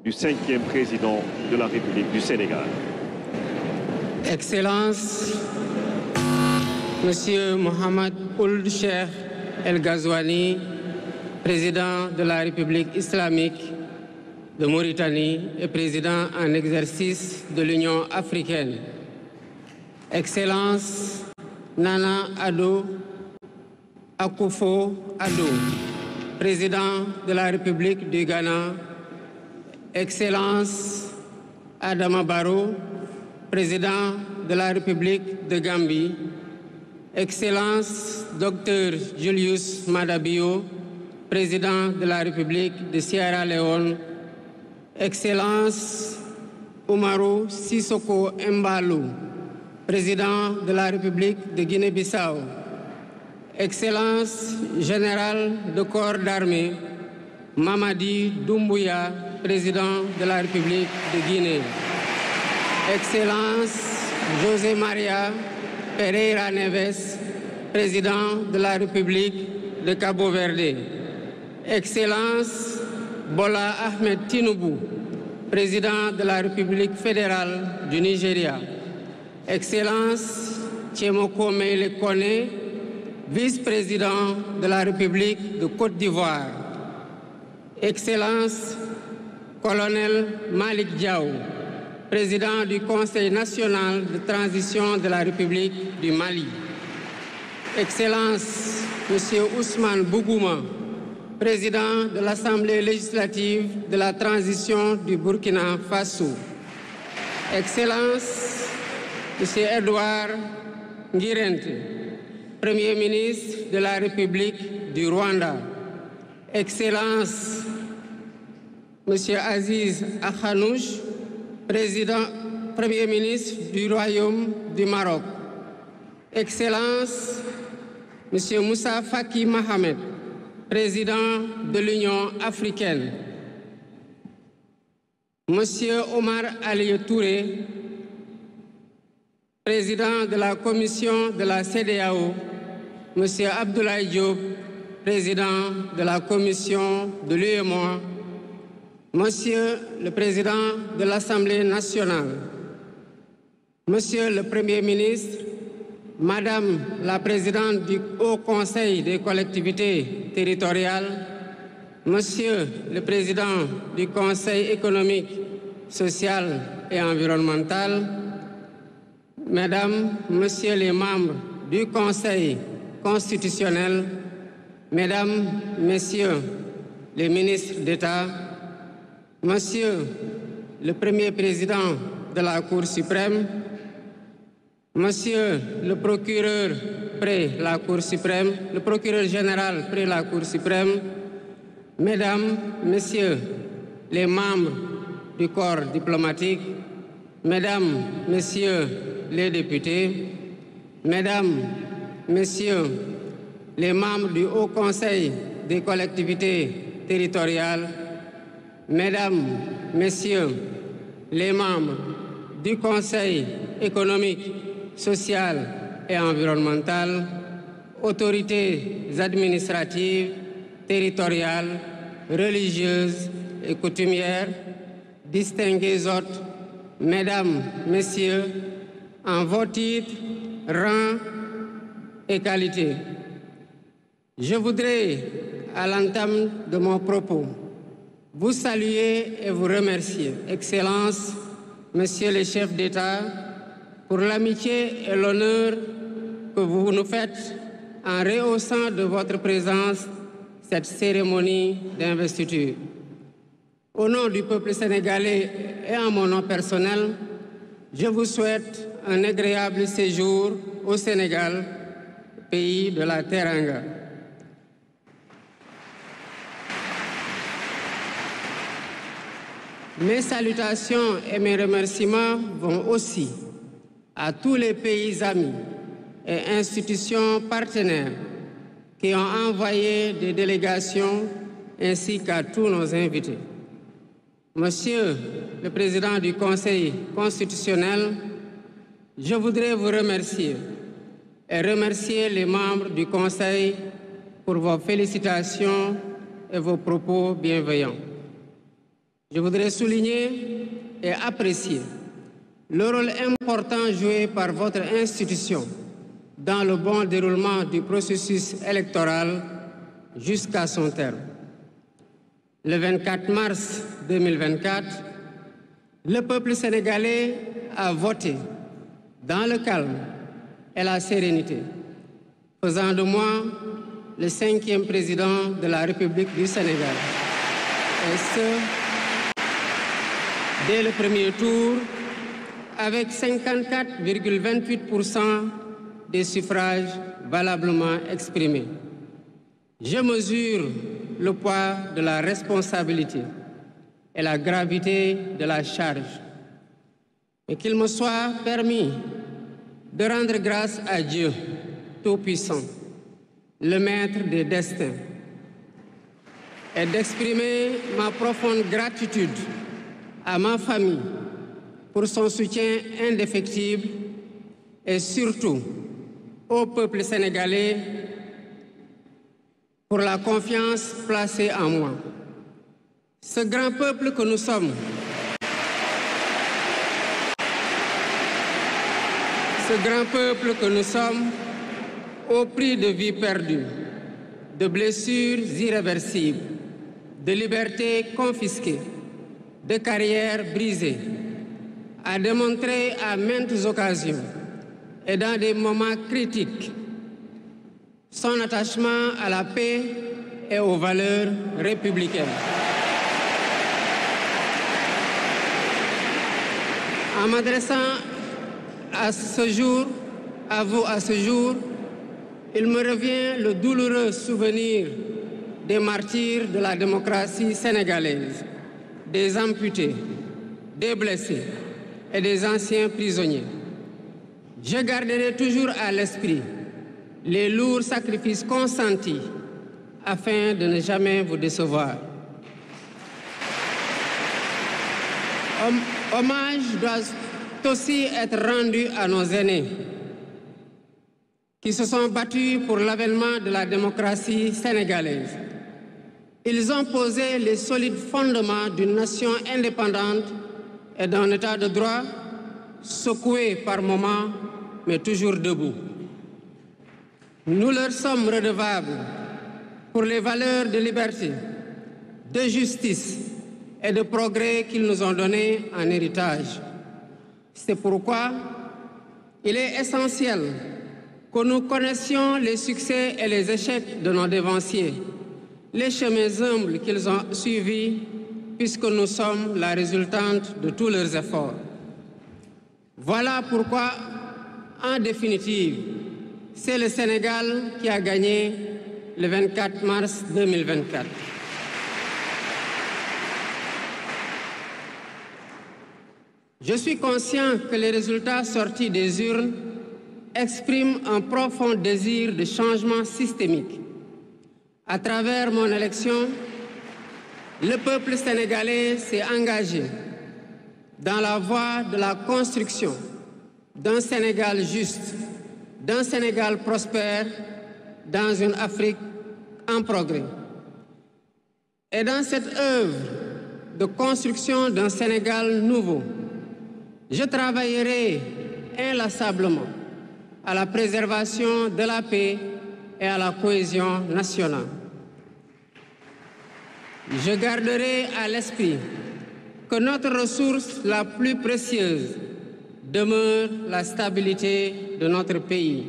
du 5e président de la République du Sénégal. Excellences, Monsieur Mohamed Ould Cheikh El Ghazouani, président de la République islamique de Mauritanie et président en exercice de l'Union africaine. Excellences, Nana Addo Akufo-Addo, président de la République du Ghana. Excellence Adama Barrow, président de la République de Gambie. Excellence Dr Julius Maada Bio, président de la République de Sierra Leone. Excellence Umaru Sissoko Embalou, président de la République de Guinée-Bissau. Excellence générale de corps d'armée Mamadi Doumbouya, président de la République de Guinée. Excellence José Maria Pereira Neves, président de la République de Cabo Verde. Excellence Bola Ahmed Tinubu, président de la République fédérale du Nigeria. Excellence Tchemoko Meïle Kone, vice-président de la République de Côte d'Ivoire. Excellence Colonel Malik Diaw, président du Conseil national de transition de la République du Mali. Excellence Monsieur Ousmane Bougouma, président de l'Assemblée législative de la transition du Burkina Faso. Excellence Monsieur Edouard Ngirente, Premier ministre de la République du Rwanda. Excellence Monsieur Aziz Akhanouch, Premier ministre du Royaume du Maroc. Excellence Monsieur Moussa Faki Mohamed, président de l'Union africaine. Monsieur Omar Ali Touré, président de la commission de la CEDEAO. Monsieur Abdoulaye Diop, président de la commission de l'UEMOA. Monsieur le président de l'Assemblée nationale. Monsieur le Premier ministre, Madame la présidente du Haut Conseil des collectivités territoriales, Monsieur le président du Conseil économique, social et environnemental, Mesdames, Messieurs les membres du Conseil constitutionnel, Mesdames, Messieurs les ministres d'État, Monsieur le Premier président de la Cour suprême, Monsieur le procureur près la Cour suprême, le procureur général près la Cour suprême, Mesdames, Messieurs les membres du corps diplomatique, Mesdames, Messieurs les députés, Mesdames, Messieurs les membres du Haut Conseil des collectivités territoriales, Mesdames, Messieurs les membres du Conseil économique, social et environnemental, autorités administratives, territoriales, religieuses et coutumières, distingués hôtes, Mesdames, Messieurs, en vos titres, rangs et qualités. Je voudrais, à l'entame de mon propos, vous saluer et vous remercier, Excellences, Messieurs les chefs d'État, pour l'amitié et l'honneur que vous nous faites en rehaussant de votre présence cette cérémonie d'investiture. Au nom du peuple sénégalais et en mon nom personnel, je vous souhaite un agréable séjour au Sénégal, pays de la Teranga. Mes salutations et mes remerciements vont aussi à tous les pays amis et institutions partenaires qui ont envoyé des délégations ainsi qu'à tous nos invités. Monsieur le Président du Conseil constitutionnel, je voudrais vous remercier et remercier les membres du Conseil pour vos félicitations et vos propos bienveillants. je voudrais souligner et apprécier le rôle important joué par votre institution dans le bon déroulement du processus électoral jusqu'à son terme. Le 24 mars 2024, le peuple sénégalais a voté dans le calme et la sérénité, faisant de moi le 5e président de la République du Sénégal. Et ce, dès le premier tour, avec 54,28% des suffrages valablement exprimés. Je mesure le poids de la responsabilité et la gravité de la charge, et qu'il me soit permis de rendre grâce à Dieu Tout-Puissant, le Maître des destins, et d'exprimer ma profonde gratitude à ma famille pour son soutien indéfectible et surtout au peuple sénégalais pour la confiance placée en moi. Ce grand peuple que nous sommes, au prix de vies perdues, de blessures irréversibles, de libertés confisquées, de carrières brisées, a démontré à maintes occasions et dans des moments critiques son attachement à la paix et aux valeurs républicaines. En m'adressant à vous à ce jour, il me revient le douloureux souvenir des martyrs de la démocratie sénégalaise, des amputés, des blessés et des anciens prisonniers. Je garderai toujours à l'esprit les lourds sacrifices consentis afin de ne jamais vous décevoir. Hommage doit aussi être rendu à nos aînés qui se sont battus pour l'avènement de la démocratie sénégalaise. Ils ont posé les solides fondements d'une nation indépendante et d'un état de droit secoué par moments, mais toujours debout. Nous leur sommes redevables pour les valeurs de liberté, de justice et de progrès qu'ils nous ont données en héritage. C'est pourquoi il est essentiel que nous connaissions les succès et les échecs de nos dévanciers, les chemins humbles qu'ils ont suivis, puisque nous sommes la résultante de tous leurs efforts. Voilà pourquoi, en définitive, c'est le Sénégal qui a gagné le 24 mars 2024. Je suis conscient que les résultats sortis des urnes expriment un profond désir de changement systémique. À travers mon élection, le peuple sénégalais s'est engagé dans la voie de la construction d'un Sénégal juste, d'un Sénégal prospère, dans une Afrique en progrès. Et dans cette œuvre de construction d'un Sénégal nouveau, je travaillerai inlassablement à la préservation de la paix et à la cohésion nationale. Je garderai à l'esprit que notre ressource la plus précieuse demeure la stabilité de notre pays.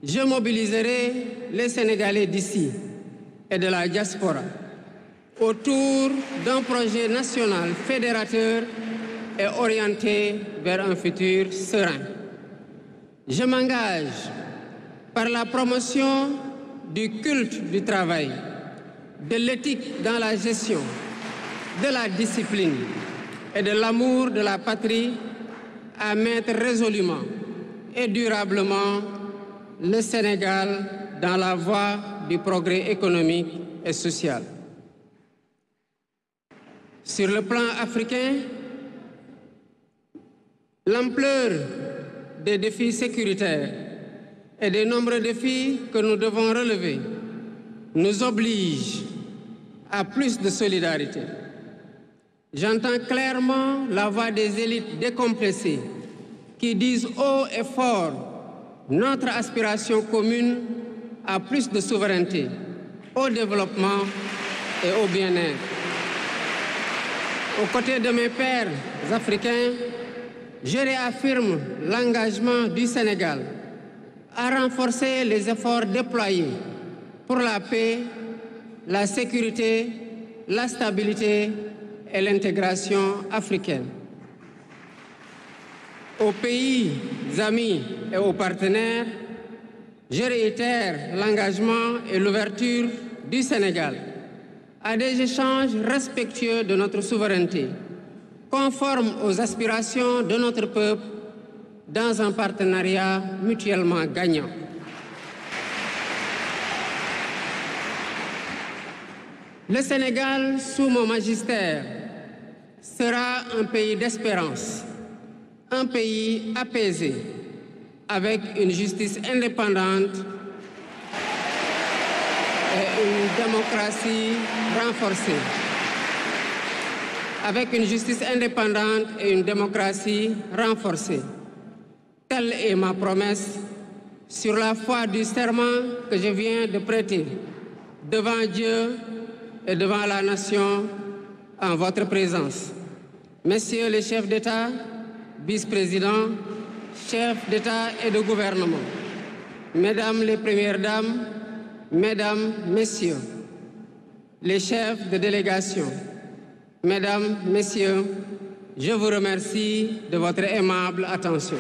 Je mobiliserai les Sénégalais d'ici et de la diaspora autour d'un projet national fédérateur et orienté vers un futur serein. Je m'engage par la promotion du culte du travail, de l'éthique dans la gestion, de la discipline et de l'amour de la patrie à mettre résolument et durablement le Sénégal dans la voie du progrès économique et social. Sur le plan africain, l'ampleur des défis sécuritaires et des nombreux défis que nous devons relever nous oblige à plus de solidarité. J'entends clairement la voix des élites décompressées qui disent haut et fort notre aspiration commune à plus de souveraineté, au développement et au bien-être. Aux côtés de mes pairs africains, je réaffirme l'engagement du Sénégal à renforcer les efforts déployés pour la paix, la sécurité, la stabilité et l'intégration africaine. Aux pays amis et aux partenaires, je réitère l'engagement et l'ouverture du Sénégal à des échanges respectueux de notre souveraineté, conformes aux aspirations de notre peuple, dans un partenariat mutuellement gagnant. Le Sénégal, sous mon magistère, sera un pays d'espérance, un pays apaisé, avec une justice indépendante et une démocratie renforcée. Avec une justice indépendante et une démocratie renforcée. Telle est ma promesse sur la foi du serment que je viens de prêter devant Dieu et devant la nation en votre présence. Messieurs les chefs d'État, vice-présidents, chefs d'État et de gouvernement, Mesdames les Premières Dames, Mesdames, Messieurs, les chefs de délégation, Mesdames, Messieurs, je vous remercie de votre aimable attention.